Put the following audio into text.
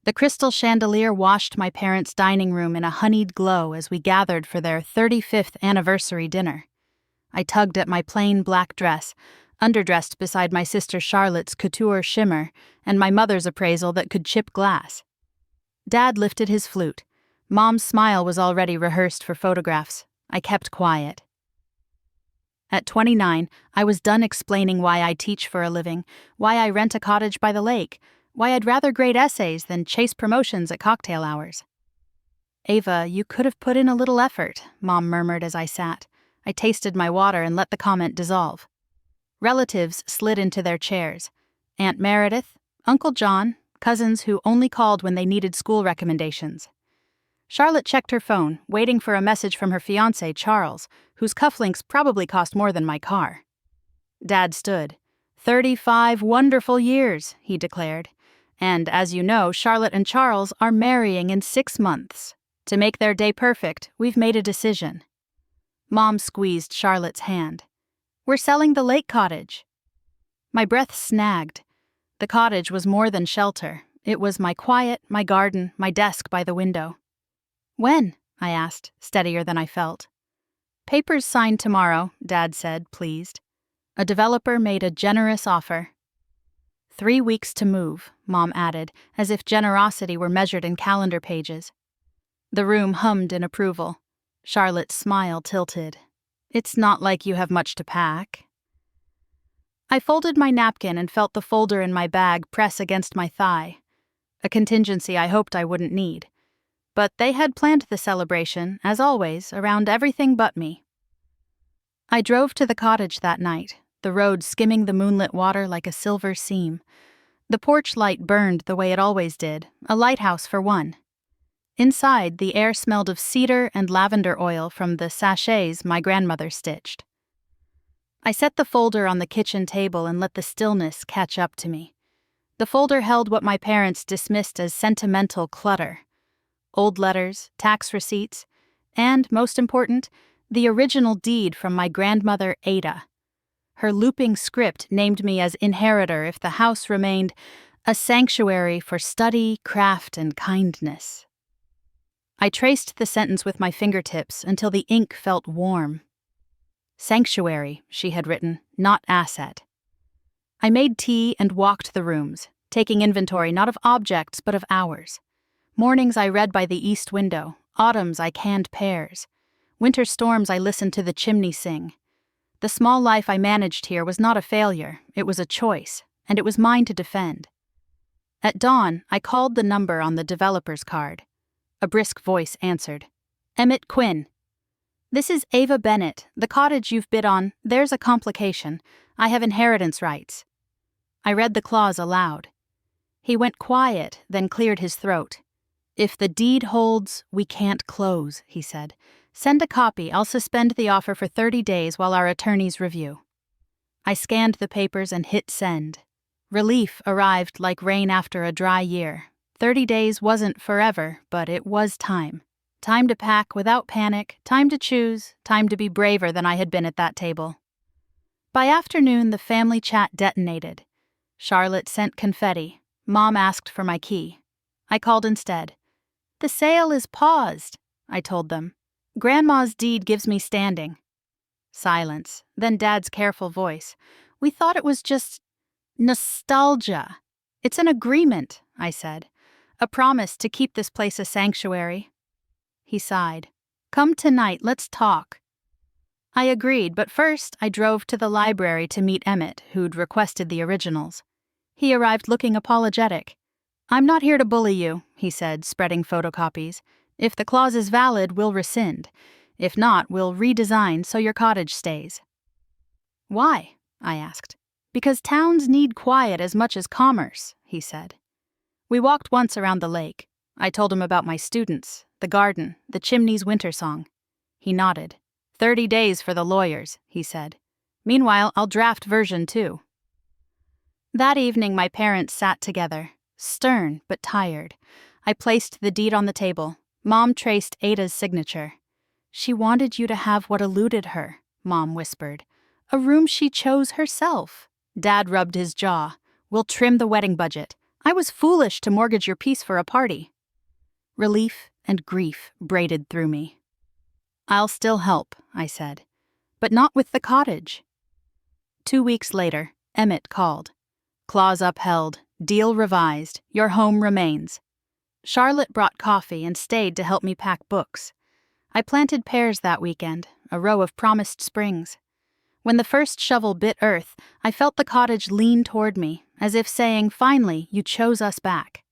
The crystal chandelier washed my parents' dining room in a honeyed glow as we gathered for their 35th anniversary dinner. I tugged at my plain black dress, underdressed beside my sister Charlotte's couture shimmer and my mother's appraisal that could chip glass. Dad lifted his flute. Mom's smile was already rehearsed for photographs. I kept quiet. At 29, I was done explaining why I teach for a living, why I rent a cottage by the lake, why I'd rather grade essays than chase promotions at cocktail hours. "Ava, you could have put in a little effort," Mom murmured as I sat. I tasted my water and let the comment dissolve. Relatives slid into their chairs. Aunt Meredith, Uncle John, cousins who only called when they needed school recommendations. Charlotte checked her phone, waiting for a message from her fiancé, Charles, whose cufflinks probably cost more than my car. Dad stood. 35 wonderful years, he declared. And, as you know, Charlotte and Charles are marrying in 6 months. To make their day perfect, we've made a decision. Mom squeezed Charlotte's hand. "We're selling the lake cottage." My breath snagged. The cottage was more than shelter. It was my quiet, my garden, my desk by the window. "When?" I asked, steadier than I felt. "Papers signed tomorrow," Dad said, pleased. A developer made a generous offer. 3 weeks to move, Mom added, as if generosity were measured in calendar pages. The room hummed in approval. Charlotte's smile tilted. "It's not like you have much to pack." I folded my napkin and felt the folder in my bag press against my thigh, a contingency I hoped I wouldn't need. But they had planned the celebration, as always, around everything but me. I drove to the cottage that night, the road skimming the moonlit water like a silver seam. The porch light burned the way it always did, a lighthouse for one. Inside, the air smelled of cedar and lavender oil from the sachets my grandmother stitched. I set the folder on the kitchen table and let the stillness catch up to me. The folder held what my parents dismissed as sentimental clutter. Old letters, tax receipts, and, most important, the original deed from my grandmother Ada. Her looping script named me as inheritor if the house remained a sanctuary for study, craft, and kindness. I traced the sentence with my fingertips until the ink felt warm. Sanctuary, she had written, not asset. I made tea and walked the rooms, taking inventory not of objects but of hours. Mornings I read by the east window, autumns I canned pears. Winter storms I listened to the chimney sing. The small life I managed here was not a failure, it was a choice, and it was mine to defend. At dawn, I called the number on the developer's card. A brisk voice answered. "Emmett Quinn." "This is Ava Bennett, the cottage you've bid on. There's a complication. I have inheritance rights." I read the clause aloud. He went quiet, then cleared his throat. "If the deed holds, we can't close," he said. "Send a copy. I'll suspend the offer for 30 days while our attorneys review." I scanned the papers and hit send. Relief arrived like rain after a dry year. 30 days wasn't forever, but it was time. Time to pack without panic, time to choose, time to be braver than I had been at that table. By afternoon, the family chat detonated. Charlotte sent confetti. Mom asked for my key. I called instead. "The sale is paused," I told them. "Grandma's deed gives me standing." Silence, then Dad's careful voice. "We thought it was just nostalgia." "It's an agreement," I said. "A promise to keep this place a sanctuary." He sighed. "Come tonight, let's talk." I agreed, but first I drove to the library to meet Emmett, who'd requested the originals. He arrived looking apologetic. "I'm not here to bully you," he said, spreading photocopies. "If the clause is valid, we'll rescind. If not, we'll redesign so your cottage stays." "Why?" I asked. "Because towns need quiet as much as commerce," he said. We walked once around the lake. I told him about my students, the garden, the chimney's winter song. He nodded. 30 days for the lawyers, he said. "Meanwhile, I'll draft version 2. That evening my parents sat together, stern but tired. I placed the deed on the table. Mom traced Ada's signature. "She wanted you to have what eluded her," Mom whispered. "A room she chose herself." Dad rubbed his jaw. "We'll trim the wedding budget. I was foolish to mortgage your peace for a party." Relief and grief braided through me. "I'll still help," I said, "but not with the cottage." 2 weeks later, Emmett called. "Clause upheld, deal revised, your home remains." Charlotte brought coffee and stayed to help me pack books. I planted pears that weekend, a row of promised springs. When the first shovel bit earth, I felt the cottage lean toward me, as if saying, "Finally, you chose us back."